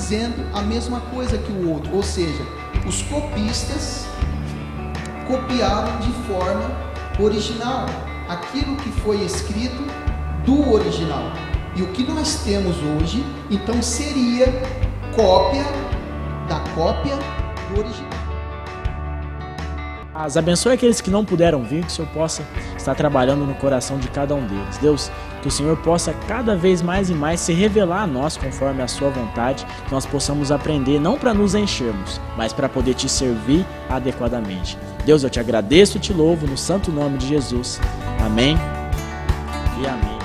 dizendo a mesma coisa que o outro, ou seja, os copistas copiaram de forma original aquilo que foi escrito do original. E o que nós temos hoje, então, seria cópia da cópia do original. Abençoe aqueles que não puderam vir, que o Senhor possa estar trabalhando no coração de cada um deles. Deus, que o Senhor possa cada vez mais e mais se revelar a nós conforme a sua vontade, que nós possamos aprender não para nos enchermos, mas para poder te servir adequadamente. Deus, eu te agradeço e te louvo no santo nome de Jesus. Amém e amém.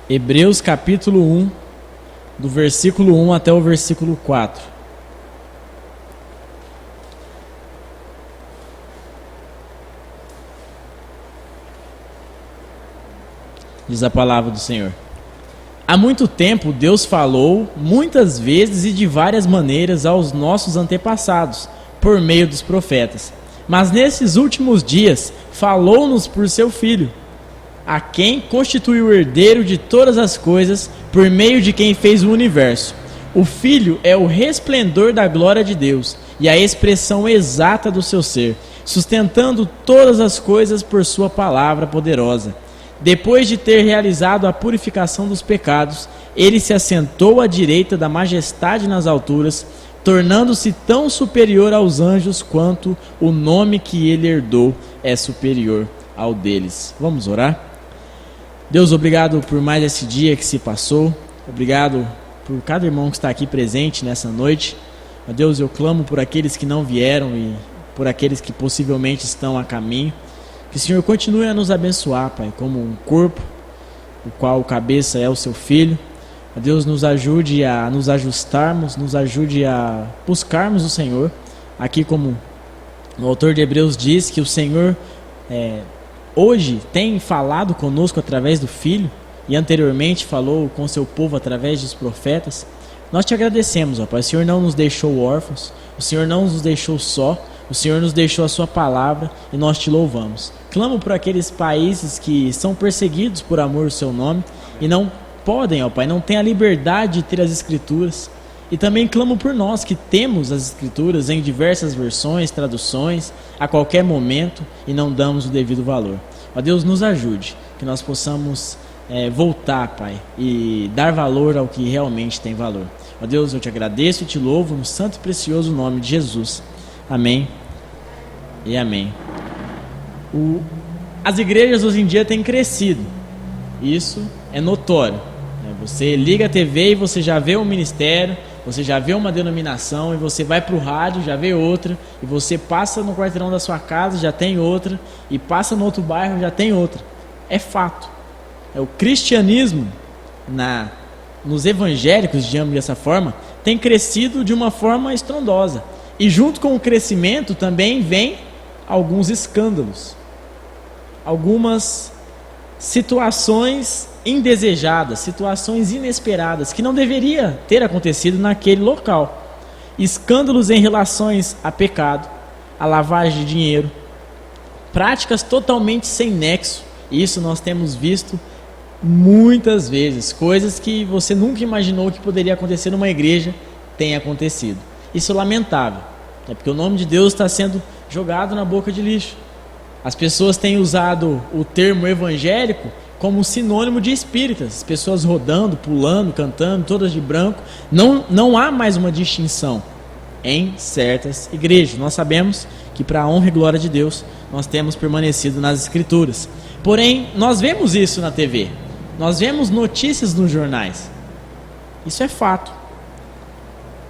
Hebreus capítulo 1, do versículo 1 até o versículo 4. Diz a palavra do Senhor. Há muito tempo Deus falou, muitas vezes e de várias maneiras aos nossos antepassados, por meio dos profetas. Mas nesses últimos dias falou-nos por seu Filho, a quem constituiu o herdeiro de todas as coisas, por meio de quem fez o universo. O Filho é o resplendor da glória de Deus e a expressão exata do seu ser, sustentando todas as coisas por sua palavra poderosa. Depois de ter realizado a purificação dos pecados, ele se assentou à direita da majestade nas alturas, tornando-se tão superior aos anjos quanto o nome que ele herdou é superior ao deles. Vamos orar? Deus, obrigado por mais esse dia que se passou. Obrigado por cada irmão que está aqui presente nessa noite. Deus, eu clamo por aqueles que não vieram e por aqueles que possivelmente estão a caminho. Que o Senhor continue a nos abençoar, Pai, como um corpo, o qual o cabeça é o seu Filho. Deus, nos ajude a nos ajustarmos, nos ajude a buscarmos o Senhor. Aqui, como o autor de Hebreus diz, que o Senhor hoje tem falado conosco através do Filho e anteriormente falou com seu povo através dos profetas. Nós te agradecemos, ó Pai. O Senhor não nos deixou órfãos, o Senhor não nos deixou só, o Senhor nos deixou a sua palavra e nós te louvamos. Clamo por aqueles países que são perseguidos por amor ao seu nome e não podem, ó Pai, não têm a liberdade de ter as Escrituras. E também clamo por nós que temos as Escrituras em diversas versões, traduções, a qualquer momento e não damos o devido valor. Ó Deus, nos ajude, que nós possamos voltar, Pai, e dar valor ao que realmente tem valor. Ó Deus, eu te agradeço e te louvo no santo e precioso nome de Jesus. Amém e amém. As igrejas hoje em dia têm crescido, isso é notório. Você liga a TV e você já vê um ministério, você já vê uma denominação, e você vai para o rádio, já vê outra, e você passa no quarteirão da sua casa, já tem outra, e passa no outro bairro, já tem outra. É fato. O cristianismo, nos evangélicos, digamos dessa forma, tem crescido de uma forma estrondosa. E junto com o crescimento também vem alguns escândalos, algumas situações indesejadas, situações inesperadas que não deveria ter acontecido naquele local. Escândalos em relações a pecado, a lavagem de dinheiro, práticas totalmente sem nexo. Isso nós temos visto muitas vezes, coisas que você nunca imaginou que poderia acontecer numa igreja, tem acontecido. Isso é lamentável, porque o nome de Deus está sendo jogado na boca de lixo. As pessoas têm usado o termo evangélico como sinônimo de espíritas, as pessoas rodando, pulando, cantando, todas de branco. Não há mais uma distinção em certas igrejas. Nós sabemos que para a honra e glória de Deus, nós temos permanecido nas Escrituras. Porém, nós vemos isso na TV, nós vemos notícias nos jornais. Isso é fato.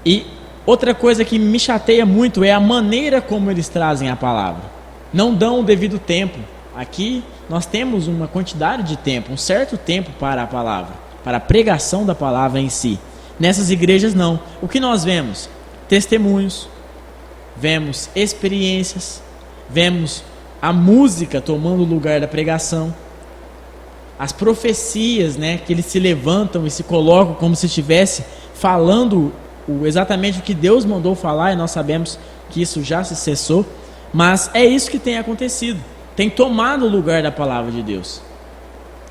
E outra coisa que me chateia muito é a maneira como eles trazem a palavra. Não dão o devido tempo. Aqui nós temos uma quantidade de tempo, um certo tempo para a palavra, para a pregação da palavra em si. Nessas igrejas não. O que nós vemos? Testemunhos, vemos experiências, vemos a música tomando o lugar da pregação, as profecias, né, que eles se levantam e se colocam como se estivesse falando exatamente o que Deus mandou falar, e nós sabemos que isso já se cessou, mas é isso que tem acontecido, tem tomado o lugar da palavra de Deus,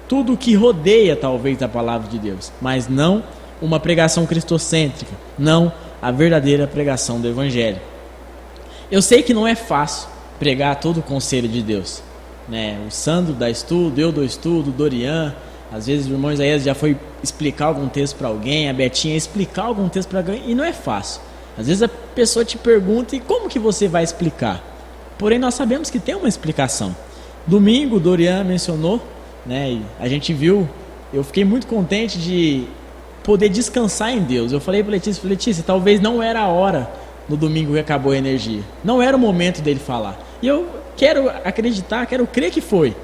tudo o que rodeia talvez a palavra de Deus, mas não uma pregação cristocêntrica, não a verdadeira pregação do Evangelho. Eu sei que não é fácil pregar todo o conselho de Deus, né? O Sandro dá estudo, eu dou estudo, o Dorian, às vezes o irmão Isaías já foi explicar algum texto para alguém, a Betinha explicar algum texto para alguém, e não é fácil. Às vezes a pessoa te pergunta, e como que você vai explicar? Porém nós sabemos que tem uma explicação. Domingo o Dorian mencionou, né, e a gente viu, eu fiquei muito contente de poder descansar em Deus. Eu falei para Letícia, talvez não era a hora no domingo que acabou a energia, não era o momento dele falar, e eu quero acreditar, quero crer que foi,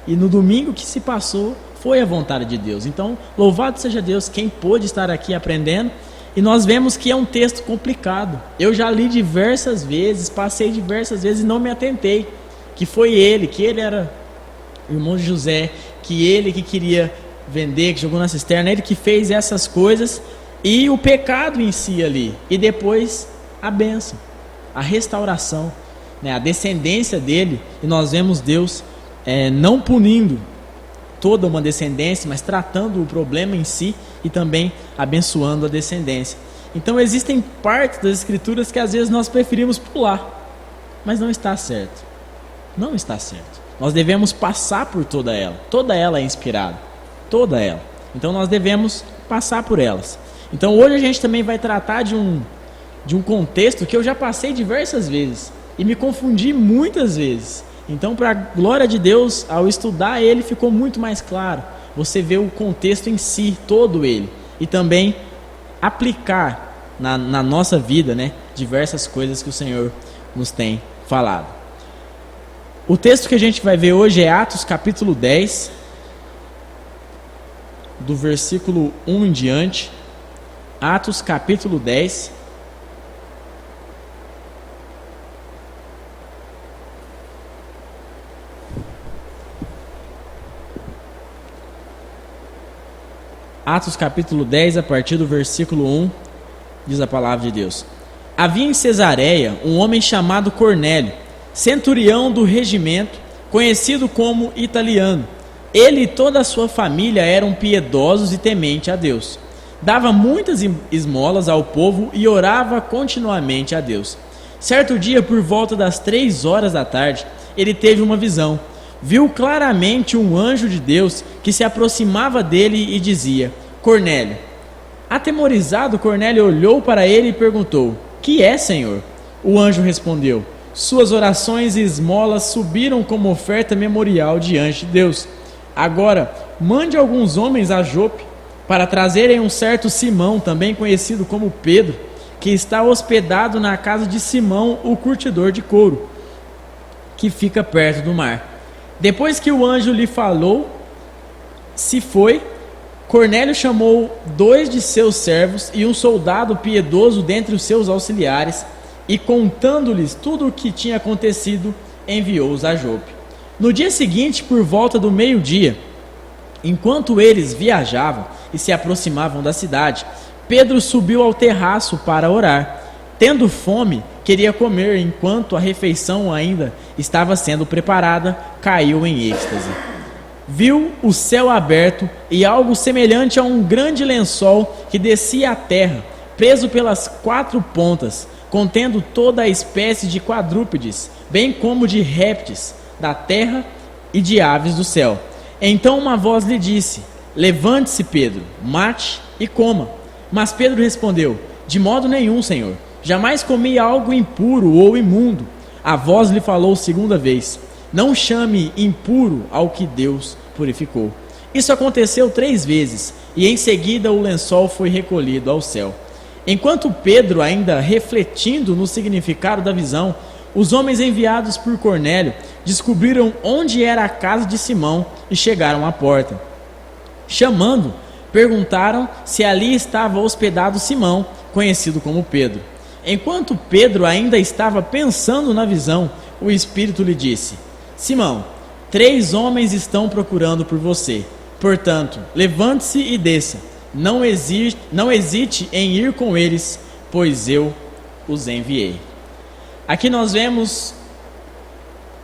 e no domingo que se passou foi a vontade de Deus. Então louvado seja Deus, quem pôde estar aqui aprendendo. E nós vemos que é um texto complicado, eu já li diversas vezes, passei diversas vezes e não me atentei que foi ele, que ele era o irmão de José, que ele que queria vender, que jogou na cisterna, ele que fez essas coisas, e o pecado em si ali, e depois a bênção, a restauração, né, a descendência dele, e nós vemos Deus não punindo toda uma descendência, mas tratando o problema em si e também abençoando a descendência. Então existem partes das escrituras que às vezes nós preferimos pular, mas não está certo, não está certo. Nós devemos passar por toda ela é inspirada, toda ela. Então nós devemos passar por elas. Então hoje a gente também vai tratar de um contexto que eu já passei diversas vezes e me confundi muitas vezes. Então, para a glória de Deus, ao estudar ele ficou muito mais claro. Você vê o contexto em si, todo ele, e também aplicar na nossa vida, né, diversas coisas que o Senhor nos tem falado. O texto que a gente vai ver hoje é Atos capítulo 10, do versículo 1 em diante. Atos capítulo 10. Atos capítulo 10, a partir do versículo 1, diz a palavra de Deus. Havia em Cesareia um homem chamado Cornélio, centurião do regimento, conhecido como Italiano. Ele e toda a sua família eram piedosos e tementes a Deus. Dava muitas esmolas ao povo e orava continuamente a Deus. Certo dia, por volta das 3 horas da tarde, ele teve uma visão. Viu claramente um anjo de Deus que se aproximava dele e dizia: Cornélio. Atemorizado, Cornélio olhou para ele e perguntou: Que é, Senhor? O anjo respondeu: Suas orações e esmolas subiram como oferta memorial diante de Deus. Agora, mande alguns homens a Jope para trazerem um certo Simão, também conhecido como Pedro, que está hospedado na casa de Simão, o curtidor de couro, que fica perto do mar. Depois que o anjo lhe falou, se foi. Cornélio chamou 2 de seus servos e um soldado piedoso dentre os seus auxiliares, e contando-lhes tudo o que tinha acontecido, enviou-os a Jope. No dia seguinte, por volta do meio-dia, enquanto eles viajavam e se aproximavam da cidade, Pedro subiu ao terraço para orar. Tendo fome, queria comer, enquanto a refeição ainda estava sendo preparada, caiu em êxtase. Viu o céu aberto e algo semelhante a um grande lençol que descia à terra, preso pelas 4 pontas, contendo toda a espécie de quadrúpedes, bem como de répteis da terra e de aves do céu. Então uma voz lhe disse: Levante-se, Pedro, mate e coma. Mas Pedro respondeu: De modo nenhum, Senhor. Jamais comi algo impuro ou imundo. A voz lhe falou segunda vez: Não chame impuro ao que Deus purificou. Isso aconteceu 3 vezes, e em seguida o lençol foi recolhido ao céu. Enquanto Pedro, ainda refletindo no significado da visão, os homens enviados por Cornélio descobriram onde era a casa de Simão e chegaram à porta. Chamando, perguntaram se ali estava hospedado Simão, conhecido como Pedro. Enquanto Pedro ainda estava pensando na visão, o Espírito lhe disse: Simão, 3 homens estão procurando por você. Portanto, levante-se e desça. Não hesite em ir com eles, pois eu os enviei. Aqui nós vemos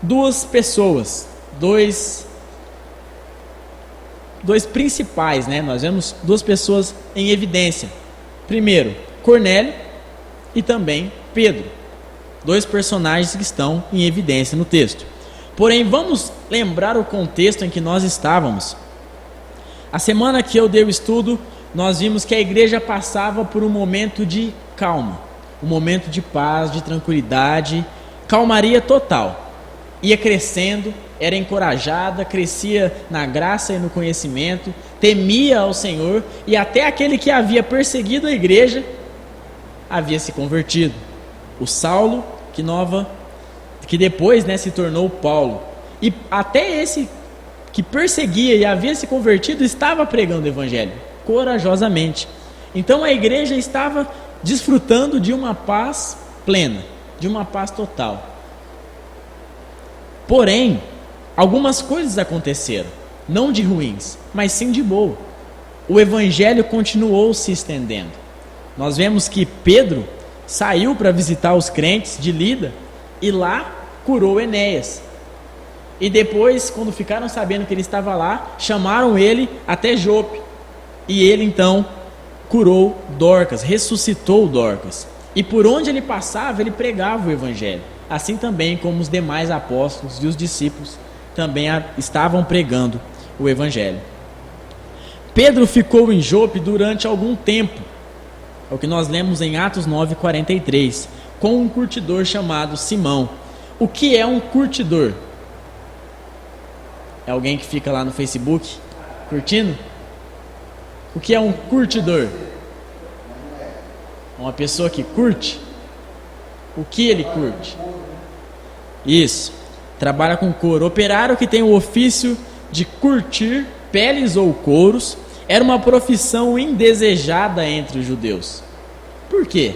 2 pessoas, dois principais, né? Nós vemos 2 pessoas em evidência. Primeiro, Cornélio e também Pedro. 2 personagens que estão em evidência no texto. Porém, vamos lembrar o contexto em que nós estávamos. A semana que eu dei o estudo, nós vimos que a igreja passava por um momento de calma, um momento de paz, de tranquilidade, calmaria total. Ia crescendo, era encorajada, crescia na graça e no conhecimento, temia ao Senhor, e até aquele que havia perseguido a igreja havia se convertido. O Saulo, que depois, né, se tornou Paulo. E até esse que perseguia e havia se convertido estava pregando o evangelho corajosamente. Então a igreja estava desfrutando de uma paz plena, de uma paz total. Porém, algumas coisas aconteceram, não de ruins, mas sim de boa. O evangelho continuou se estendendo. Nós vemos que Pedro saiu para visitar os crentes de Lida e lá curou Enéas. E depois, quando ficaram sabendo que ele estava lá, chamaram ele até Jope. E ele então curou Dorcas, ressuscitou Dorcas. E por onde ele passava, ele pregava o evangelho. Assim também como os demais apóstolos e os discípulos também estavam pregando o evangelho. Pedro ficou em Jope durante algum tempo. É o que nós lemos em Atos 9:43, com um curtidor chamado Simão. O que é um curtidor? É alguém que fica lá no Facebook curtindo? O que é um curtidor? Uma pessoa que curte? O que ele curte? Isso, trabalha com couro. Operário que tem o ofício de curtir peles ou couros era uma profissão indesejada entre os judeus. Por quê?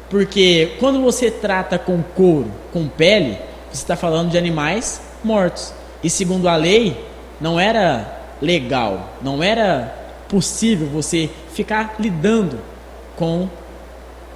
Porque quando você trata com couro, com pele, você está falando de animais mortos. E segundo a lei, não era legal, não era possível você ficar lidando com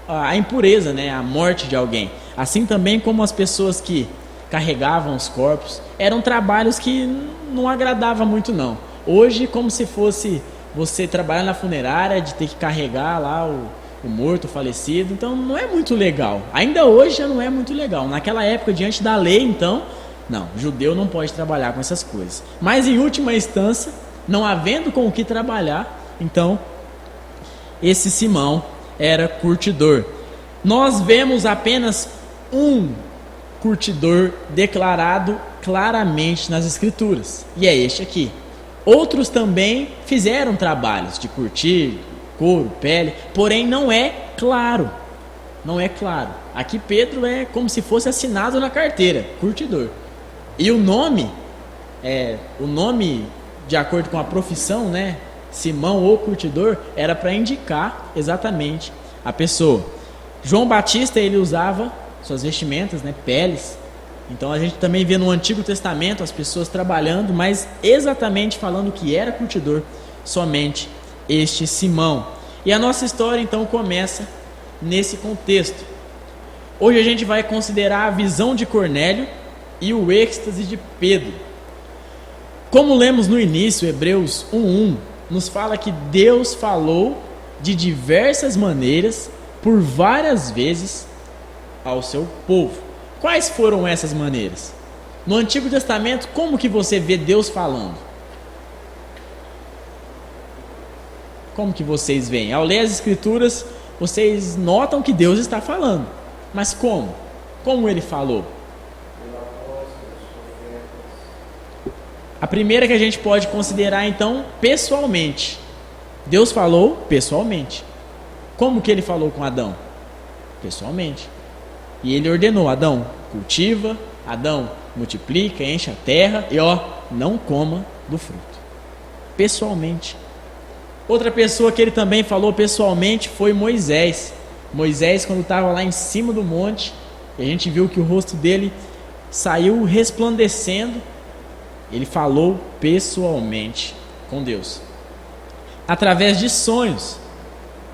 a impureza, né, a morte de alguém. Assim também como as pessoas que carregavam os corpos, eram trabalhos que não agradavam muito não. Hoje, como se fosse você trabalhar na funerária, de ter que carregar lá o morto, o falecido, então não é muito legal. Ainda hoje já não é muito legal. Naquela época, diante da lei, então, não, judeu não pode trabalhar com essas coisas. Mas em última instância, não havendo com o que trabalhar, então, esse Simão era curtidor. Nós vemos apenas um curtidor declarado claramente nas Escrituras, e é este aqui. Outros também fizeram trabalhos de curtir couro, pele, porém não é claro. Não é claro. Aqui Pedro é como se fosse assinado na carteira, curtidor. E o nome de acordo com a profissão, né, Simão ou curtidor, era para indicar exatamente a pessoa. João Batista, ele usava suas vestimentas, né, peles. Então a gente também vê no Antigo Testamento as pessoas trabalhando, mas exatamente falando que era curtidor, somente este Simão. E a nossa história então começa nesse contexto. Hoje a gente vai considerar a visão de Cornélio e o êxtase de Pedro. Como lemos no início, Hebreus 1:1 nos fala que Deus falou de diversas maneiras, por várias vezes, ao seu povo. Quais foram essas maneiras? No Antigo Testamento, como que você vê Deus falando? Como que vocês veem? Ao ler as Escrituras, vocês notam que Deus está falando. Mas como? Como ele falou? A primeira que a gente pode considerar, então, pessoalmente. Deus falou pessoalmente. Como que ele falou com Adão? Pessoalmente. E ele ordenou: Adão, cultiva, Adão, multiplica, enche a terra e não coma do fruto. Pessoalmente. Outra pessoa que ele também falou pessoalmente foi Moisés. Moisés, quando estava lá em cima do monte, a gente viu que o rosto dele saiu resplandecendo. Ele falou pessoalmente com Deus. Através de sonhos.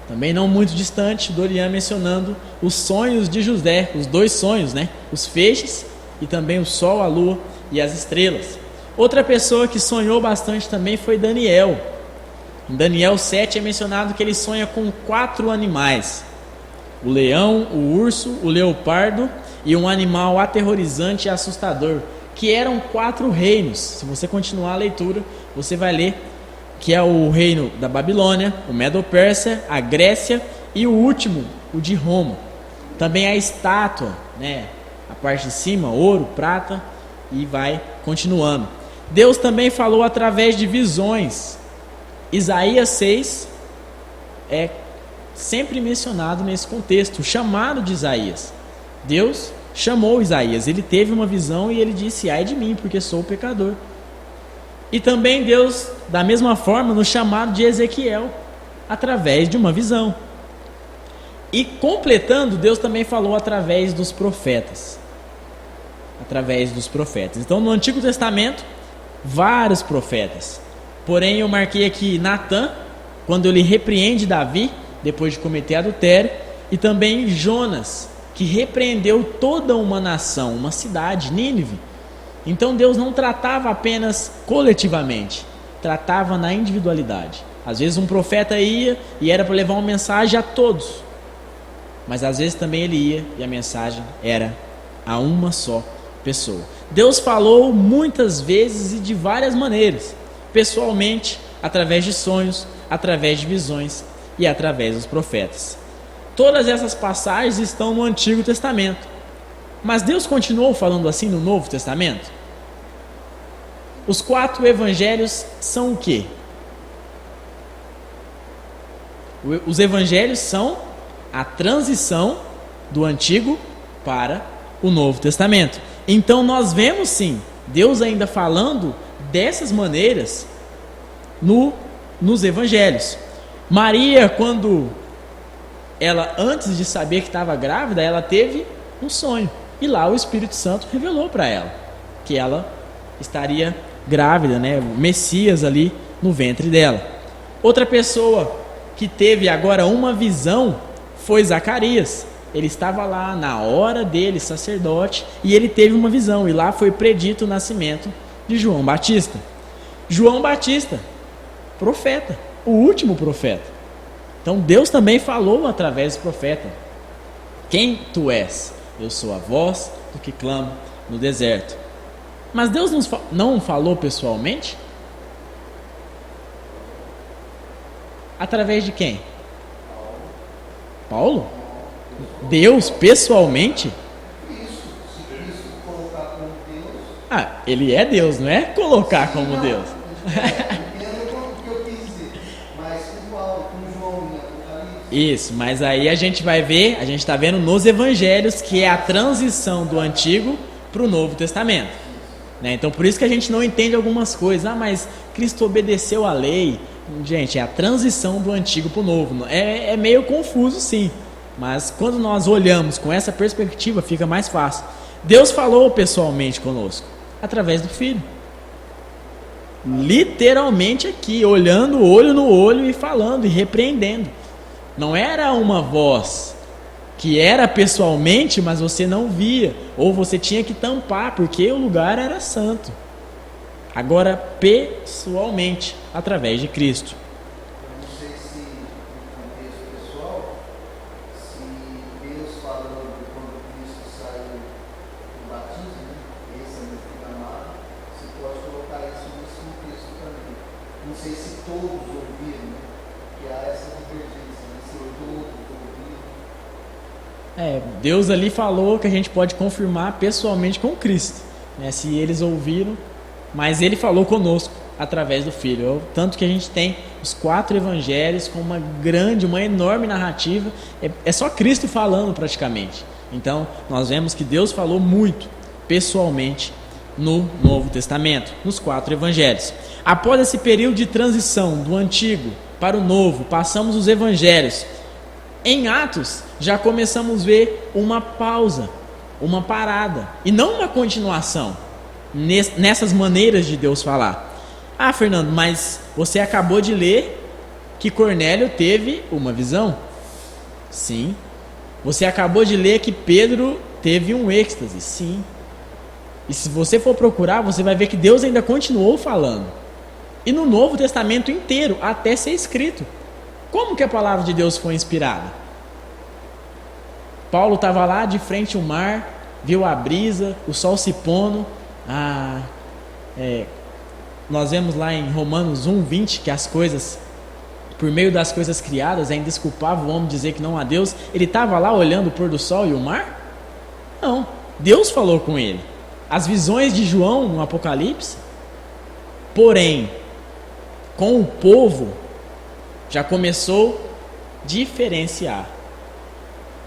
Também não muito distante, Dorian mencionando os sonhos de José, os 2 sonhos, né? Os feixes e também o sol, a lua e as estrelas. Outra pessoa que sonhou bastante também foi Daniel. Em Daniel 7 é mencionado que ele sonha com 4 animais: o leão, o urso, o leopardo e um animal aterrorizante e assustador, que eram 4 reinos. Se você continuar a leitura, você vai ler que é o reino da Babilônia, o Medo-Pérsia, a Grécia e o último, o de Roma. Também a estátua, né? A parte de cima, ouro, prata, e vai continuando. Deus também falou através de visões. Isaías 6 é sempre mencionado nesse contexto, o chamado de Isaías. Deus chamou Isaías, ele teve uma visão e ele disse: ai de mim, porque sou pecador. E também Deus, da mesma forma, no chamado de Ezequiel, através de uma visão. E completando, Deus também falou através dos profetas. Através dos profetas. Então, no Antigo Testamento, vários profetas. Porém, eu marquei aqui Natã, quando ele repreende Davi, depois de cometer adultério, e também Jonas, que repreendeu toda uma nação, uma cidade, Nínive. Então Deus não tratava apenas coletivamente, tratava na individualidade. Às vezes um profeta ia e era para levar uma mensagem a todos, mas às vezes também ele ia e a mensagem era a uma só pessoa. Deus falou muitas vezes e de várias maneiras, pessoalmente, através de sonhos, através de visões e através dos profetas. Todas essas passagens estão no Antigo Testamento. Mas Deus continuou falando assim no Novo Testamento? Os 4 evangelhos são o quê? Os evangelhos são a transição do Antigo para o Novo Testamento. Então nós vemos sim, Deus ainda falando dessas maneiras nos evangelhos. Maria, quando ela, antes de saber que estava grávida, ela teve um sonho. E lá o Espírito Santo revelou para ela que ela estaria grávida, né? O Messias ali no ventre dela. Outra pessoa que teve agora uma visão foi Zacarias. Ele estava lá na hora dele, sacerdote, e ele teve uma visão. E lá foi predito o nascimento de João Batista. João Batista, profeta, o último profeta. Então Deus também falou através do profeta: quem tu és? Eu sou a voz do que clama no deserto. Mas Deus não falou pessoalmente? Através de quem? Paulo? Deus pessoalmente? Ele é Deus, não é colocar como Deus. Isso, mas aí a gente vai ver, a gente está vendo nos evangelhos que é a transição do Antigo para o Novo Testamento, né? Então por isso que a gente não entende algumas coisas. Mas Cristo obedeceu a lei. Gente, é a transição do Antigo para o Novo. É meio confuso sim, mas quando nós olhamos com essa perspectiva fica mais fácil. Deus falou pessoalmente conosco através do Filho, literalmente aqui, olhando olho no olho e falando e repreendendo. Não era uma voz que era pessoalmente, mas você não via, ou você tinha que tampar, porque o lugar era santo. Agora, pessoalmente, através de Cristo. Eu não sei se, no contexto pessoal, se Deus falando quando Cristo saiu do batismo, né? Esse é meu filho amado, se pode colocar isso nesse contexto também. Não sei se todos ouviram, né? Que há essa divergência, né? Se todos ouviram. Deus ali falou que a gente pode confirmar pessoalmente com Cristo, né? Se eles ouviram, mas ele falou conosco através do Filho. Tanto que a gente tem os 4 evangelhos com uma enorme narrativa. É só Cristo falando praticamente. Então nós vemos que Deus falou muito pessoalmente no Novo Testamento, nos 4 evangelhos. Após esse período de transição do Antigo para o Novo, passamos os evangelhos. Em Atos já começamos a ver uma pausa, uma parada e não uma continuação nessas maneiras de Deus falar. Ah, Fernando, mas você acabou de ler que Cornélio teve uma visão? Sim. Você acabou de ler que Pedro teve um êxtase? Sim. E se você for procurar, você vai ver que Deus ainda continuou falando. E no Novo Testamento inteiro, até ser escrito. Como que a palavra de Deus foi inspirada? Paulo estava lá de frente ao mar, viu a brisa, o sol se pondo. Nós vemos lá em Romanos 1:20 que as coisas, por meio das coisas criadas, é indesculpável o homem dizer que não há Deus. Ele estava lá olhando o pôr do sol e o mar? Não, Deus falou com ele. As visões de João no Apocalipse, porém, com o povo, já começou a diferenciar.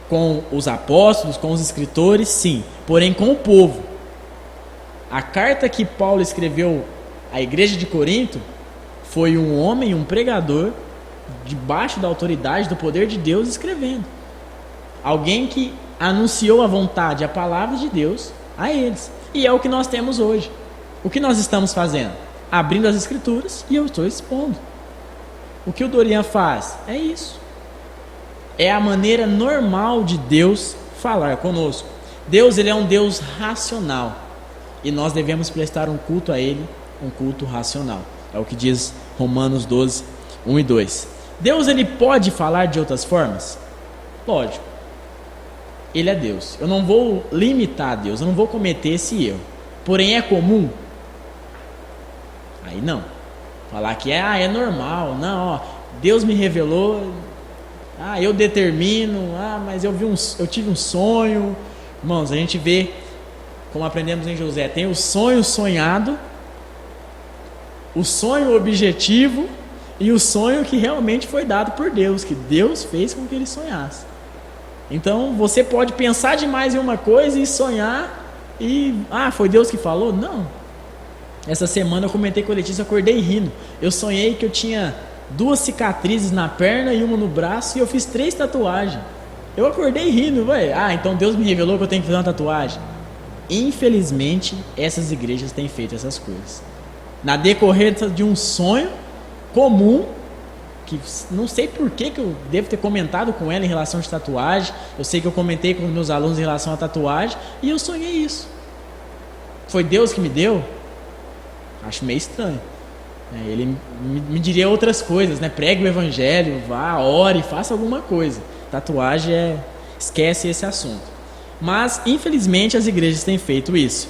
Com os apóstolos, com os escritores, sim, porém com o povo. A carta que Paulo escreveu à igreja de Corinto foi um homem, um pregador, debaixo da autoridade, do poder de Deus, escrevendo. Alguém que anunciou a vontade, a palavra de Deus a eles. E é o que nós temos hoje. O que nós estamos fazendo? Abrindo as escrituras e eu estou expondo. O que o Dorian faz? É isso. É a maneira normal de Deus falar conosco. Deus, ele é um Deus racional. E nós devemos prestar um culto a ele, um culto racional. É o que diz Romanos 12, 1 e 2. Deus, ele pode falar de outras formas? Lógico. Ele é Deus. Eu não vou limitar a Deus, eu não vou cometer esse erro. Porém, é comum? Aí não. Falar que é normal. Não, Deus me revelou, eu determino, mas eu tive um sonho. Irmãos, a gente vê, como aprendemos em José, tem o sonho sonhado, o sonho objetivo e o sonho que realmente foi dado por Deus, que Deus fez com que ele sonhasse. Então você pode pensar demais em uma coisa e sonhar e foi Deus que falou? Não. Essa semana eu comentei com a Letícia, acordei rindo. Eu sonhei que eu tinha 2 cicatrizes na perna e uma no braço e eu fiz 3 tatuagens. Eu acordei rindo, então Deus me revelou que eu tenho que fazer uma tatuagem. Infelizmente, essas igrejas têm feito essas coisas. Na decorrência de um sonho comum, que não sei por que eu devo ter comentado com ela em relação de tatuagem. Eu sei que eu comentei com os meus alunos em relação à tatuagem e eu sonhei isso. Foi Deus que me deu? Acho meio estranho. Ele me diria outras coisas, né? Pregue o evangelho, vá, ore, faça alguma coisa. Tatuagem esquece esse assunto. Mas, infelizmente, as igrejas têm feito isso.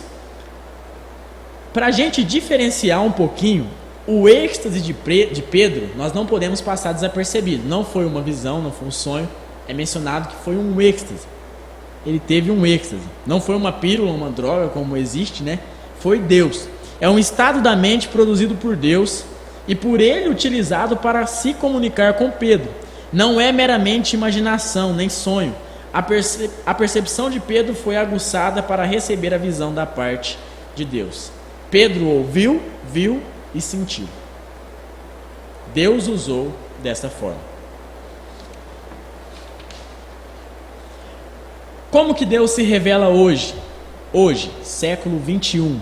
Para a gente diferenciar um pouquinho, o êxtase de Pedro, nós não podemos passar desapercebido. Não foi uma visão, não foi um sonho. É mencionado que foi um êxtase. Ele teve um êxtase. Não foi uma pílula, uma droga, como existe, né? Foi Deus. É um estado da mente produzido por Deus e por ele utilizado para se comunicar com Pedro. Não é meramente imaginação, nem sonho. A percepção de Pedro foi aguçada para receber a visão da parte de Deus. Pedro ouviu, viu e sentiu. Deus usou dessa forma. Como que Deus se revela hoje? Hoje, século 21.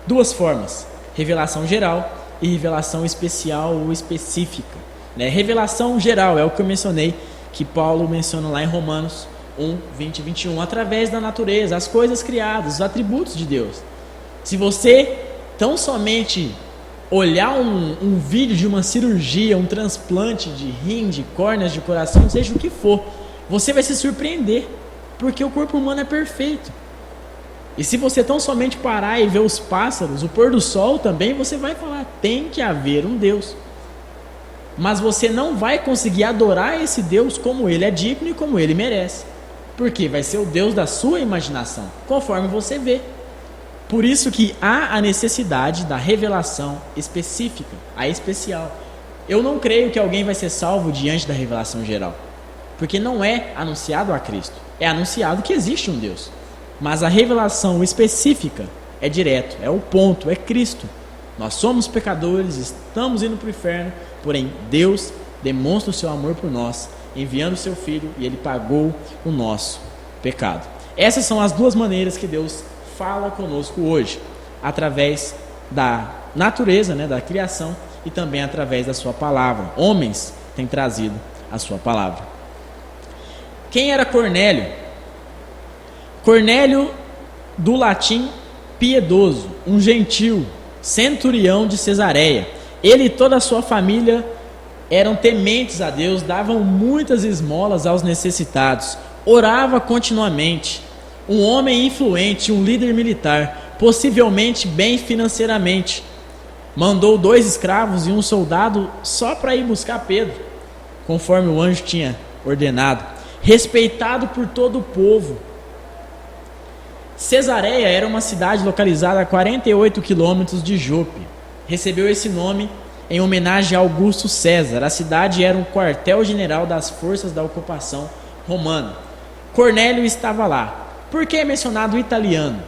2 formas: revelação geral e revelação especial ou específica. Revelação geral é o que eu mencionei, que Paulo menciona lá em Romanos 1, 20 e 21, através da natureza, as coisas criadas, os atributos de Deus. Se você tão somente olhar um vídeo de uma cirurgia, um transplante de rim, de córneas, de coração, seja o que for, você vai se surpreender, porque o corpo humano é perfeito. E se você tão somente parar e ver os pássaros, o pôr do sol também, você vai falar, tem que haver um Deus. Mas você não vai conseguir adorar esse Deus como ele é digno e como ele merece. Porque vai ser o Deus da sua imaginação, conforme você vê. Por isso que há a necessidade da revelação específica, a especial. Eu não creio que alguém vai ser salvo diante da revelação geral. Porque não é anunciado a Cristo. É anunciado que existe um Deus. Mas a revelação específica é direto, é o ponto, é Cristo. Nós somos pecadores, estamos indo para o inferno, porém Deus demonstra o seu amor por nós, enviando o seu Filho, e Ele pagou o nosso pecado. Essas são as duas maneiras que Deus fala conosco hoje, através da natureza, né, da criação, e também através da sua palavra. Homens têm trazido a sua palavra. Quem era Cornélio? Cornélio, do latim piedoso, um gentil, centurião de Cesareia. Ele e toda a sua família eram tementes a Deus, davam muitas esmolas aos necessitados, orava continuamente. Um homem influente, um líder militar, possivelmente bem financeiramente. Mandou 2 escravos e um soldado só para ir buscar Pedro, conforme o anjo tinha ordenado. Respeitado por todo o povo. Cesareia era uma cidade localizada a 48 quilômetros de Jope. Recebeu esse nome em homenagem a Augusto César. A cidade era um quartel-general das forças da ocupação romana. Cornélio estava lá. Por que é mencionado o italiano?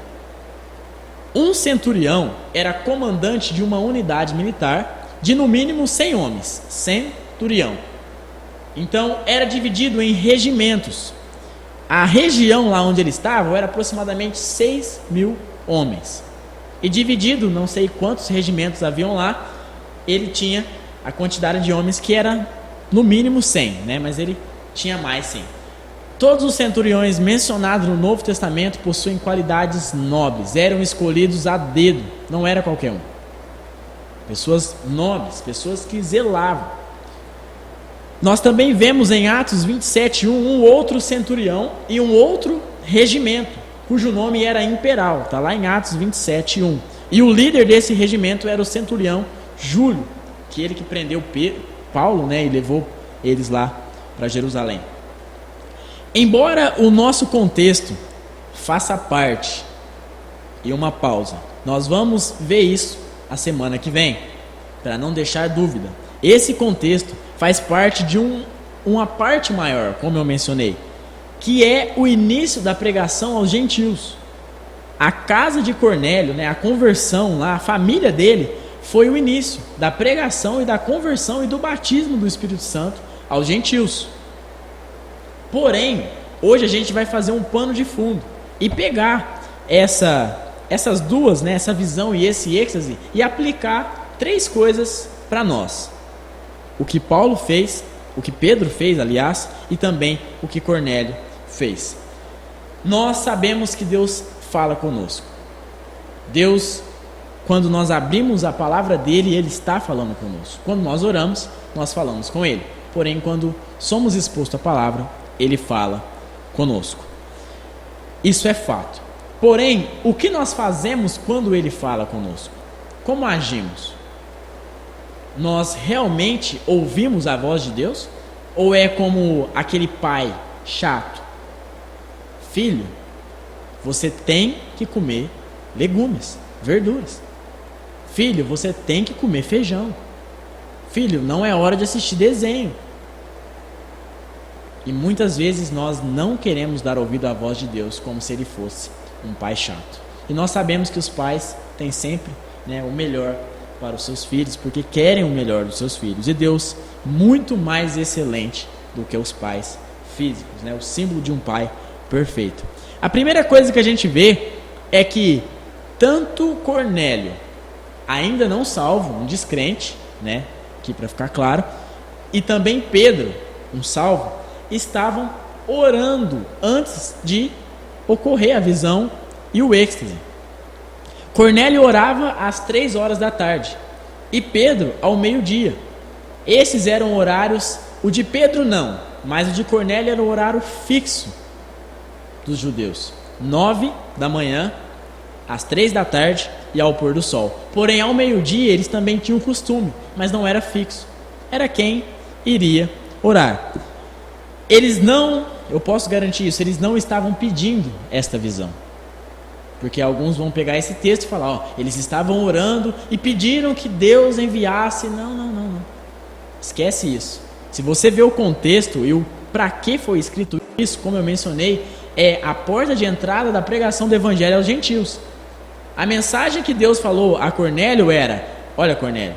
Um centurião era comandante de uma unidade militar de no mínimo 100 homens. Centurião. Então era dividido em regimentos. A região lá onde ele estava era aproximadamente 6.000 homens. E dividido, não sei quantos regimentos haviam lá, ele tinha a quantidade de homens que era no mínimo 100, né? Mas ele tinha mais 100. Todos os centuriões mencionados no Novo Testamento possuem qualidades nobres, eram escolhidos a dedo, não era qualquer um. Pessoas nobres, pessoas que zelavam. Nós também vemos em Atos 27:1 um outro centurião e um outro regimento, cujo nome era Imperal, está lá em Atos 27:1. E o líder desse regimento era o centurião Júlio, que ele que prendeu Paulo, né, e levou eles lá para Jerusalém. Embora o nosso contexto faça parte, e uma pausa, nós vamos ver isso a semana que vem, para não deixar dúvida. Esse contexto faz parte de uma parte maior, como eu mencionei, que é o início da pregação aos gentios. A casa de Cornélio, né, a conversão lá, a família dele, foi o início da pregação e da conversão e do batismo do Espírito Santo aos gentios. Porém, hoje a gente vai fazer um pano de fundo e pegar essas duas, né, essa visão e esse êxtase, e aplicar 3 coisas para nós. O que Paulo fez, o que Pedro fez, aliás, e também o que Cornélio fez. Nós sabemos que Deus fala conosco. Deus, quando nós abrimos a palavra dele, ele está falando conosco. Quando nós oramos, nós falamos com ele. Porém, quando somos expostos à palavra, ele fala conosco. Isso é fato. Porém, o que nós fazemos quando ele fala conosco? Como agimos? Nós realmente ouvimos a voz de Deus? Ou é como aquele pai chato? Filho, você tem que comer legumes, verduras. Filho, você tem que comer feijão. Filho, não é hora de assistir desenho. E muitas vezes nós não queremos dar ouvido à voz de Deus como se ele fosse um pai chato. E nós sabemos que os pais têm sempre, né, o melhor para os seus filhos, porque querem o melhor dos seus filhos. E Deus, muito mais excelente do que os pais físicos, né, o símbolo de um pai perfeito. A primeira coisa que a gente vê é que tanto Cornélio, ainda não salvo, um descrente, né, aqui para ficar claro, e também Pedro, um salvo, estavam orando antes de ocorrer a visão e o êxtase. Cornélio orava às 3 horas da tarde e Pedro ao meio-dia. Esses eram horários, o de Pedro não, mas o de Cornélio era o horário fixo dos judeus. 9 da manhã, às 3 da tarde e ao pôr do sol. Porém, ao meio-dia eles também tinham o costume, mas não era fixo. Era quem iria orar. Eles não, eu posso garantir isso, eles não estavam pedindo esta visão. Porque alguns vão pegar esse texto e falar, ó, eles estavam orando e pediram que Deus enviasse. Não. Esquece isso. Se você vê o contexto e o para que foi escrito isso, como eu mencionei, é a porta de entrada da pregação do evangelho aos gentios. A mensagem que Deus falou a Cornélio era, olha Cornélio,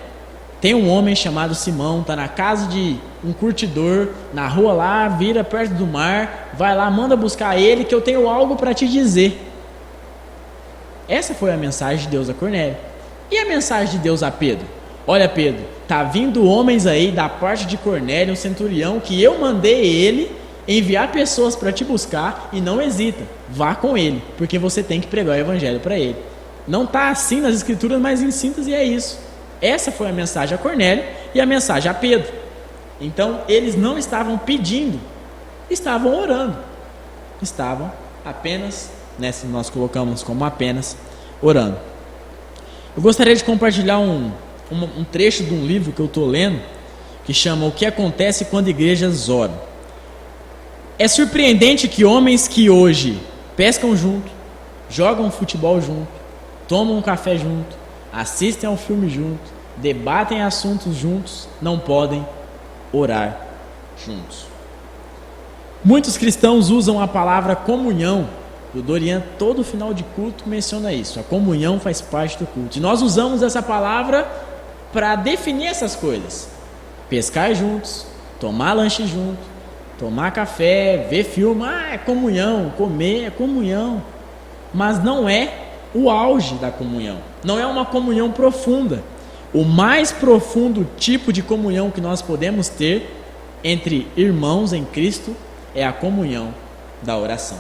tem um homem chamado Simão, está na casa de um curtidor, na rua lá, vira perto do mar, vai lá, manda buscar ele, que eu tenho algo para te dizer. Essa foi a mensagem de Deus a Cornélio. E a mensagem de Deus a Pedro? Olha, Pedro, tá vindo homens aí da parte de Cornélio, um centurião, que eu mandei ele enviar pessoas para te buscar, e não hesita, vá com ele, porque você tem que pregar o evangelho para ele. Não está assim nas escrituras, mas em síntese é isso. Essa foi a mensagem a Cornélio e a mensagem a Pedro. Então eles não estavam pedindo, estavam orando, estavam apenas, nessa nós colocamos como apenas, orando. Eu gostaria de compartilhar um trecho de um livro que eu estou lendo, que chama O que acontece quando igrejas oram. É surpreendente que homens que hoje pescam junto, jogam futebol junto, tomam um café junto, assistem ao filme junto, debatem assuntos juntos, não podem orar juntos. Muitos cristãos usam a palavra comunhão. O Dorian, todo final de culto, menciona isso. A comunhão faz parte do culto. E nós usamos essa palavra para definir essas coisas. Pescar juntos, tomar lanche junto, tomar café, ver filme. É comunhão, comer é comunhão. Mas não é o auge da comunhão. Não é uma comunhão profunda. O mais profundo tipo de comunhão que nós podemos ter entre irmãos em Cristo é a comunhão da oração.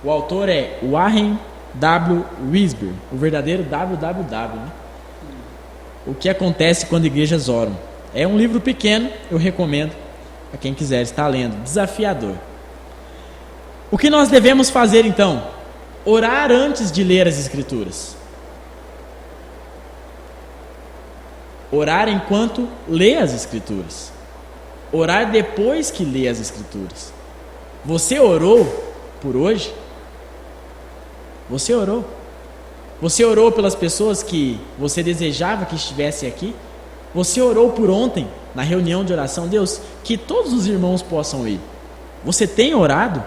O autor é Warren W. Wiersbe, o verdadeiro WWW, né? O que acontece quando igrejas oram. É um livro pequeno, eu recomendo a quem quiser estar lendo, desafiador. O que nós devemos fazer então? Orar antes de ler as Escrituras. Orar enquanto lê as Escrituras. Orar depois que lê as Escrituras. Você orou por hoje? Você orou? Você orou pelas pessoas que você desejava que estivessem aqui? Você orou por ontem, na reunião de oração? Deus, que todos os irmãos possam ir. Você tem orado?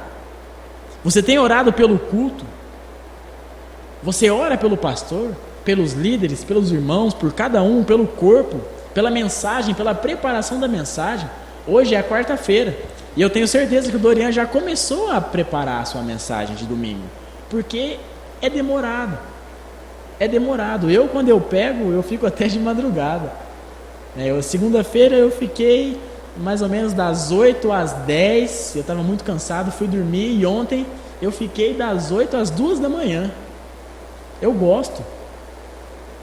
Você tem orado pelo culto? Você ora pelo pastor, pelos líderes, pelos irmãos, por cada um, pelo corpo, pela mensagem, pela preparação da mensagem? Hoje é a quarta-feira e eu tenho certeza que o Dorian já começou a preparar a sua mensagem de domingo, porque é demorado. É demorado. Eu, quando eu pego, eu fico até de madrugada. Segunda-feira eu fiquei mais ou menos das 8 às 10, eu estava muito cansado, fui dormir, e ontem eu fiquei das 8 às 2 da manhã. Eu gosto.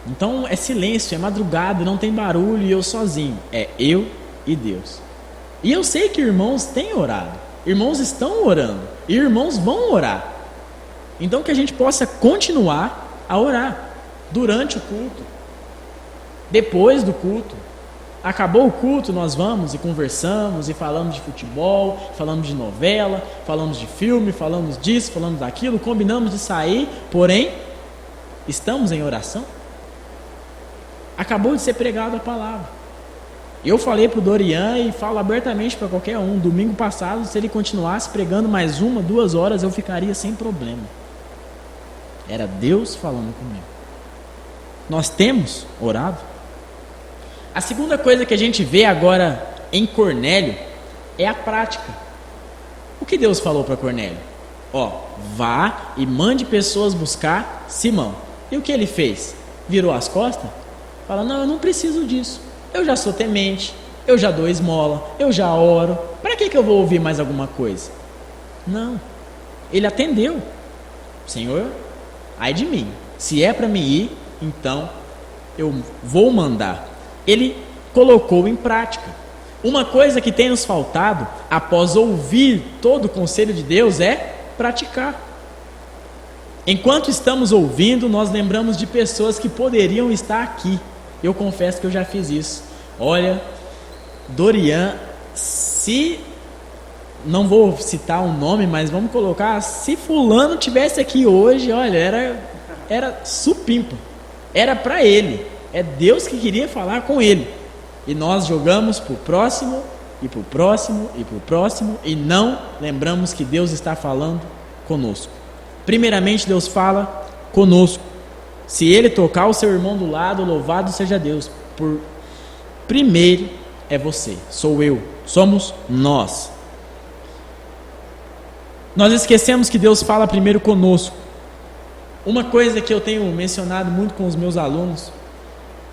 Então é silêncio, é madrugada, não tem barulho, e eu sozinho. É eu e Deus. E eu sei que irmãos têm orado, irmãos estão orando, e irmãos vão orar. Então que a gente possa continuar a orar durante o culto, depois do culto. Acabou o culto, nós vamos e conversamos e falamos de futebol, falamos de novela, falamos de filme, falamos disso, falamos daquilo, combinamos de sair, porém estamos em oração. Acabou de ser pregada a palavra. Eu falei para o Dorian e falo abertamente para qualquer um, domingo passado, se ele continuasse pregando mais 1, 2 horas, eu ficaria sem problema. Era Deus falando comigo. Nós temos orado. A segunda coisa que a gente vê agora em Cornélio é a prática. O que Deus falou para Cornélio? Vá e mande pessoas buscar Simão. E o que ele fez? Virou as costas? Fala, não, eu não preciso disso. Eu já sou temente, eu já dou esmola, eu já oro. Para que eu vou ouvir mais alguma coisa? Não. Ele atendeu. Senhor, ai de mim. Se é para mim ir, então eu vou mandar. Ele colocou em prática. Uma coisa que tem nos faltado, após ouvir todo o conselho de Deus, é praticar. Enquanto estamos ouvindo, nós lembramos de pessoas que poderiam estar aqui. Eu confesso que eu já fiz isso. Olha, Dorian, se não vou citar um nome, mas vamos colocar, se fulano tivesse aqui hoje, olha, era supimpa. Era para ele. É Deus que queria falar com ele. E nós jogamos para o próximo, e para o próximo, e para o próximo, e não lembramos que Deus está falando conosco. Primeiramente, Deus fala conosco. Se ele tocar o seu irmão do lado, louvado seja Deus por primeiro é você, sou eu, somos nós. Nós esquecemos que Deus fala primeiro conosco. Uma coisa que eu tenho mencionado muito com os meus alunos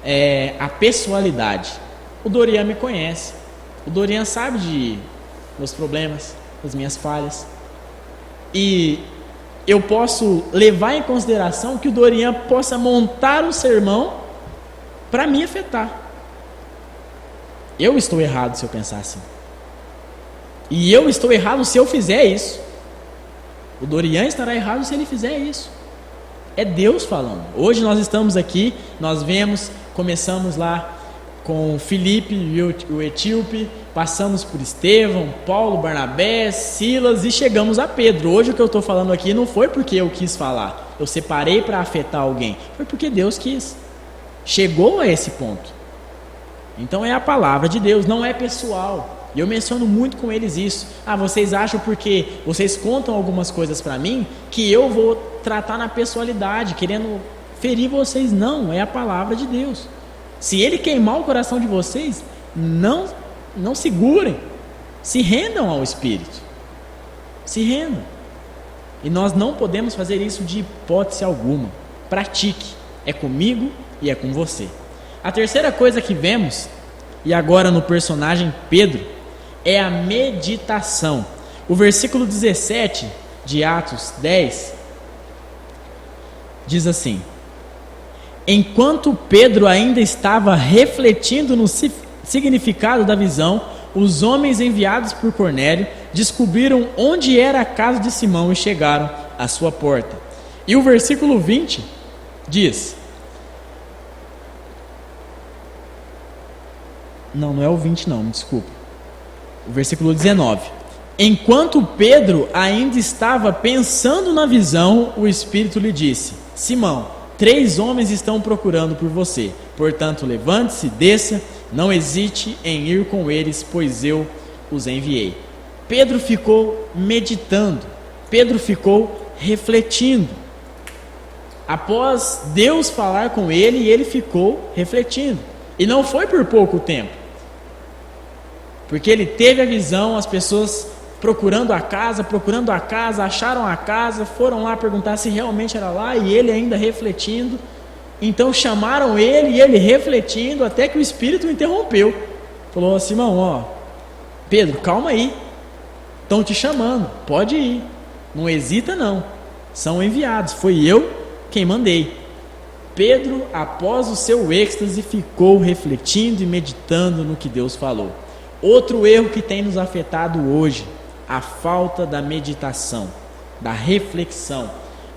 é a pessoalidade. O Dorian me conhece, o Dorian sabe de meus problemas, das minhas falhas, e eu posso levar em consideração que o Dorian possa montar um sermão para me afetar. Eu estou errado se eu pensar assim, e eu estou errado se eu fizer isso. O Dorian estará errado se ele fizer isso. É Deus falando. Hoje nós estamos aqui, nós começamos lá com o Filipe e o etíope, passamos por Estevão, Paulo, Barnabé, Silas e chegamos a Pedro. Hoje o que eu estou falando aqui não foi porque eu quis falar, eu separei para afetar alguém, foi porque Deus quis. Chegou a esse ponto. Então é a palavra de Deus, não é pessoal. E eu menciono muito com eles isso. Vocês acham porque vocês contam algumas coisas para mim que eu vou tratar na pessoalidade, querendo ferir vocês? Não, é a palavra de Deus. Se ele queimar o coração de vocês, não segurem, se rendam ao Espírito, se rendam. E nós não podemos fazer isso de hipótese alguma. Pratique, é comigo e é com você. A terceira coisa que vemos, e agora no personagem Pedro, é a meditação. O versículo 17 de Atos 10 diz assim: enquanto Pedro ainda estava refletindo no significado da visão, os homens enviados por Cornélio descobriram onde era a casa de Simão e chegaram à sua porta. E o versículo 20 diz... Não é o 20 não, me desculpa. O versículo 19. Enquanto Pedro ainda estava pensando na visão, o Espírito lhe disse: Simão, 3 homens estão procurando por você. Portanto, levante-se, desça, não hesite em ir com eles, pois eu os enviei. Pedro ficou meditando, Pedro ficou refletindo. Após Deus falar com ele, ele ficou refletindo. E não foi por pouco tempo, porque ele teve a visão, as pessoas procurando a casa, acharam a casa, foram lá perguntar se realmente era lá, e ele ainda refletindo. Então chamaram ele, e ele refletindo, até que o Espírito o interrompeu. Falou: Simão, Pedro, calma aí, estão te chamando, pode ir, não hesita não, são enviados, foi eu quem mandei. Pedro, após o seu êxtase, ficou refletindo e meditando no que Deus falou. Outro erro que tem nos afetado hoje, a falta da meditação, da reflexão.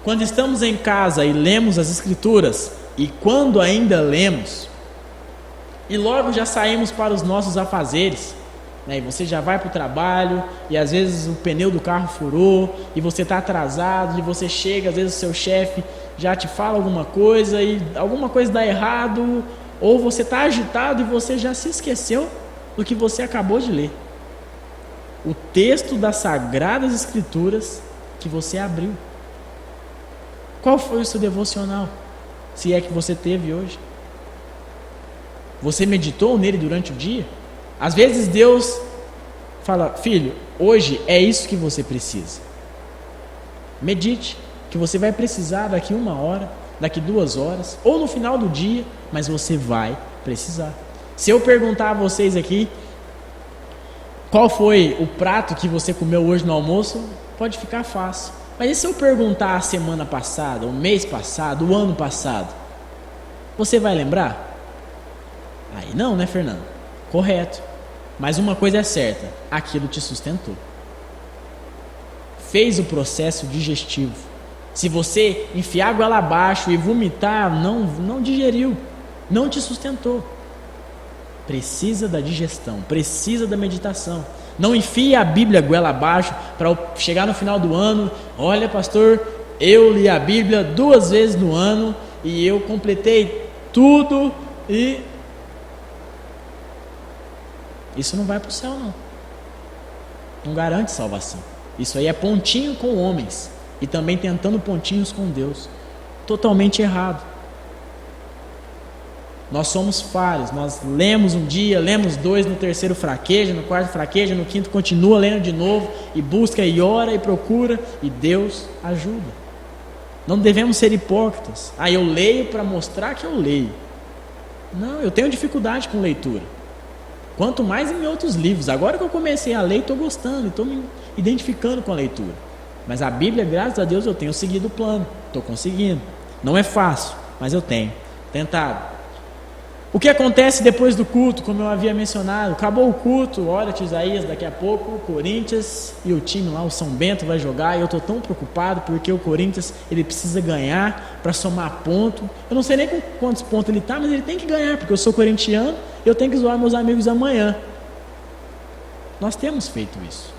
Quando estamos em casa e lemos as Escrituras, e quando ainda lemos, e logo já saímos para os nossos afazeres, né? E você já vai para o trabalho, e às vezes o pneu do carro furou, e você está atrasado, e você chega, às vezes o seu chefe já te fala alguma coisa, e alguma coisa dá errado, ou você está agitado e você já se esqueceu do que você acabou de ler. O texto das Sagradas Escrituras que você abriu. Qual foi o seu devocional? Se é que você teve hoje. Você meditou nele durante o dia? Às vezes Deus fala: filho, hoje é isso que você precisa. Medite, que você vai precisar daqui 1 hora, daqui 2 horas, ou no final do dia, mas você vai precisar. Se eu perguntar a vocês aqui, qual foi o prato que você comeu hoje no almoço, pode ficar fácil. Mas e se eu perguntar a semana passada, o mês passado, o ano passado, você vai lembrar? Aí não, né, Fernando? Correto. Mas uma coisa é certa, aquilo te sustentou. Fez o processo digestivo. Se você enfiar a goela abaixo e vomitar, não digeriu, não te sustentou. Precisa da digestão, precisa da meditação. Não enfie a Bíblia goela abaixo para chegar no final do ano: olha, pastor, eu li a Bíblia 2 vezes no ano e eu completei tudo, e isso não vai para o céu, não garante salvação. Isso aí é pontinho com homens e também tentando pontinhos com Deus. Totalmente errado. Nós somos falhos, nós lemos um dia, lemos 2, no terceiro fraqueja, no quarto fraqueja, no quinto continua lendo de novo, e busca, e ora, e procura, e Deus ajuda. Não devemos ser hipócritas. Eu leio para mostrar que eu leio. Não, eu tenho dificuldade com leitura. Quanto mais em outros livros. Agora que eu comecei a ler, estou gostando, estou me identificando com a leitura. Mas a Bíblia, graças a Deus, eu tenho seguido o plano, estou conseguindo. Não é fácil, mas eu tenho tentado. O que acontece depois do culto, como eu havia mencionado? Acabou o culto, olha, Isaías, daqui a pouco o Corinthians e o time lá, o São Bento, vai jogar, e eu estou tão preocupado porque o Corinthians ele precisa ganhar para somar ponto. Eu não sei nem com quantos pontos ele está, mas ele tem que ganhar, porque eu sou corintiano e eu tenho que zoar meus amigos amanhã. Nós temos feito isso.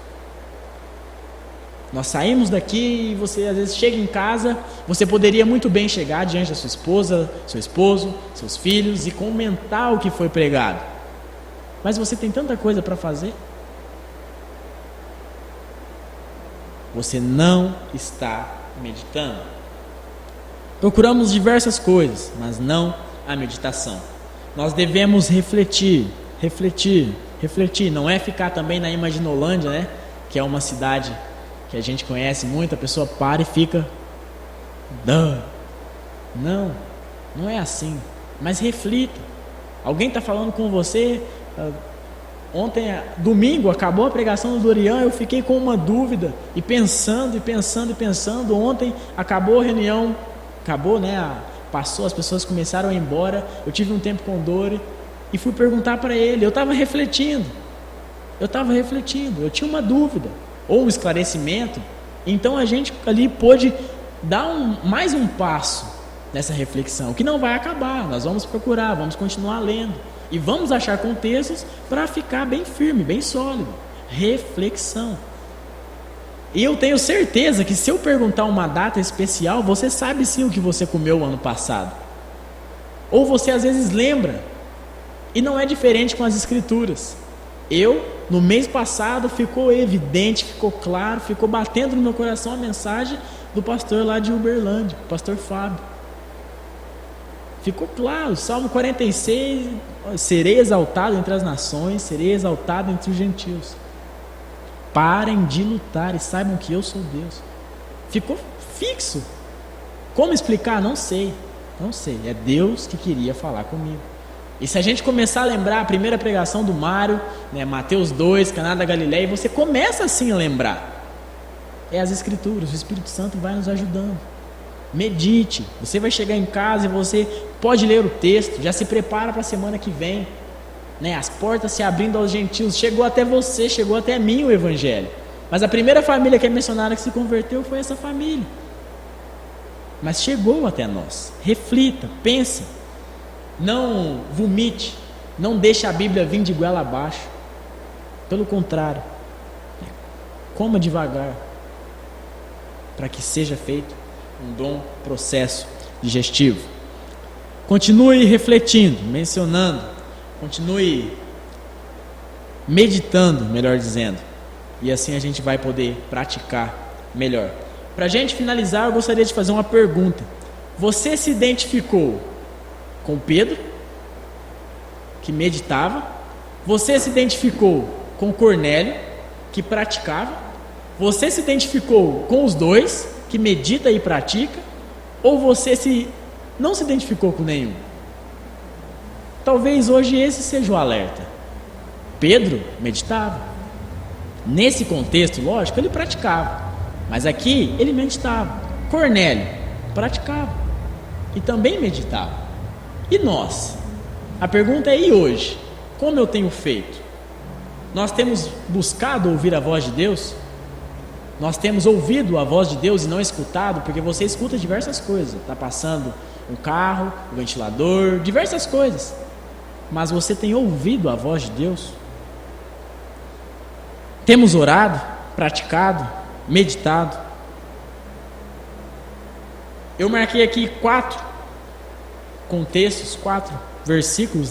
Nós saímos daqui e você às vezes chega em casa, você poderia muito bem chegar diante da sua esposa, seu esposo, seus filhos e comentar o que foi pregado. Mas você tem tanta coisa para fazer. Você não está meditando. Procuramos diversas coisas, mas não a meditação. Nós devemos refletir. Não é ficar também na Imaginolândia, né? Que é uma cidade que a gente conhece muito, a pessoa para e fica... Não é assim. Mas reflita. Alguém está falando com você... Ontem, domingo, acabou a pregação do Dorian, eu fiquei com uma dúvida, e pensando. Ontem acabou a reunião, passou, as pessoas começaram a ir embora, eu tive um tempo com o Dori, e fui perguntar para ele, eu estava refletindo, eu tinha uma dúvida, ou um esclarecimento, então a gente ali pôde dar mais um passo nessa reflexão, que não vai acabar, nós vamos procurar, vamos continuar lendo, e vamos achar contextos para ficar bem firme, bem sólido. Reflexão. E eu tenho certeza que se eu perguntar uma data especial, você sabe sim o que você comeu ano passado. Ou você às vezes lembra. E não é diferente com as escrituras. No mês passado, ficou evidente, ficou claro, ficou batendo no meu coração a mensagem do pastor lá de Uberlândia, o pastor Fábio. Ficou claro, Salmo 46, serei exaltado entre as nações, serei exaltado entre os gentios. Parem de lutar e saibam que eu sou Deus. Ficou fixo. Como explicar? Não sei. É Deus que queria falar comigo. E se a gente começar a lembrar a primeira pregação do Mário, Mateus 2, Caná da Galileia, você começa assim a lembrar. É as Escrituras, o Espírito Santo vai nos ajudando. Medite, você vai chegar em casa e você pode ler o texto, já se prepara para a semana que vem, as portas se abrindo aos gentios, chegou até você, chegou até mim o Evangelho, mas a primeira família que é mencionada que se converteu foi essa família, mas chegou até nós. Reflita, pense, não vomite, não deixe a Bíblia vir de goela abaixo, pelo contrário, coma devagar, para que seja feito um bom processo digestivo. Continue refletindo, continue meditando, melhor dizendo, e assim a gente vai poder praticar melhor. Para a gente finalizar, eu gostaria de fazer uma pergunta. Você se identificou com Pedro, que meditava? Você se identificou com Cornélio, que praticava? Você se identificou com os dois, que medita e pratica, ou você não se identificou com nenhum? Talvez hoje esse seja o alerta. Pedro meditava. Nesse contexto, lógico, ele praticava, mas aqui ele meditava. Cornélio praticava e também meditava. E nós? A pergunta é: e hoje? Como eu tenho feito? Nós temos buscado ouvir a voz de Deus? Nós temos ouvido a voz de Deus e não escutado, porque você escuta diversas coisas. Está passando um carro, um ventilador, diversas coisas. Mas você tem ouvido a voz de Deus? Temos orado, praticado, meditado. Eu marquei aqui 4 contextos, 4 versículos,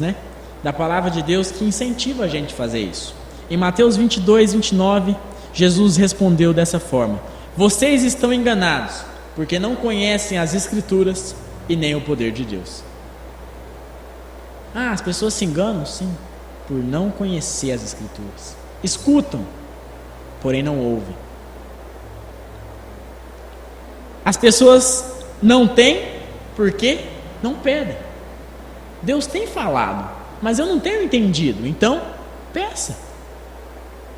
da palavra de Deus que incentiva a gente a fazer isso. Em Mateus 22, 29... Jesus respondeu dessa forma: vocês estão enganados, porque não conhecem as Escrituras e nem o poder de Deus. Ah, as pessoas se enganam? Sim, por não conhecer as Escrituras. Escutam, porém não ouvem. As pessoas não têm porque não pedem. Deus tem falado, mas eu não tenho entendido. Então, peça.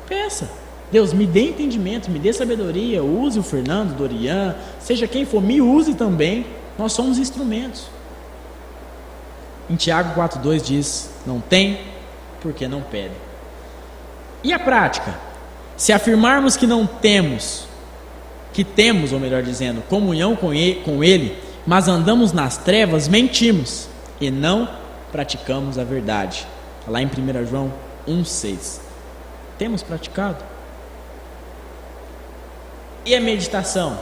Peça. Deus, me dê entendimento, me dê sabedoria. Use o Fernando, Dorian, seja quem for, me use também. Nós somos instrumentos. Em Tiago 4,2 diz: não tem porque não pedem. E a prática? Se afirmarmos que não temos, que temos, ou melhor dizendo, comunhão com Ele, mas andamos nas trevas, mentimos e não praticamos a verdade. Lá em 1 João 1,6. Temos praticado? E a meditação?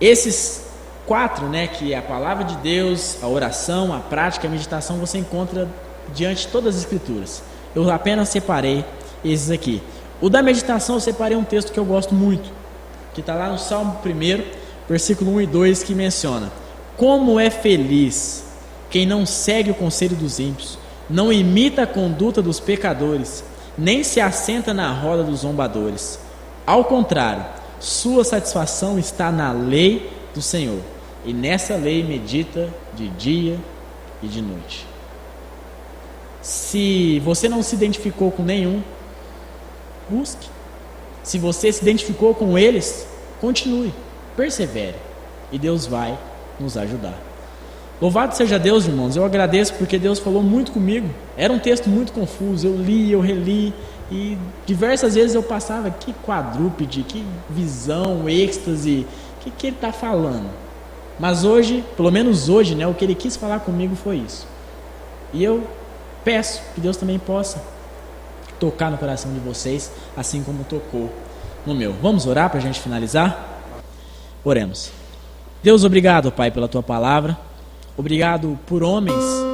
Esses 4, que é a palavra de Deus, a oração, a prática, a meditação, você encontra diante de todas as Escrituras. Eu apenas separei esses aqui. O da meditação eu separei um texto que eu gosto muito, que está lá no Salmo 1, versículo 1 e 2, que menciona: como é feliz quem não segue o conselho dos ímpios, não imita a conduta dos pecadores, nem se assenta na roda dos zombadores. Ao contrário, sua satisfação está na lei do Senhor, e nessa lei medita de dia e de noite. Se você não se identificou com nenhum, busque. Se você se identificou com eles, continue, persevere, e Deus vai nos ajudar. Louvado seja Deus, irmãos. Eu agradeço porque Deus falou muito comigo. Era um texto muito confuso, eu li, eu reli, e diversas vezes eu passava: que quadrúpede, que visão, êxtase, o que ele está falando? Mas hoje, pelo menos hoje, o que ele quis falar comigo foi isso. E eu peço que Deus também possa tocar no coração de vocês, assim como tocou no meu. Vamos orar para a gente finalizar? Oremos. Deus, obrigado, Pai, pela Tua palavra. Obrigado por homens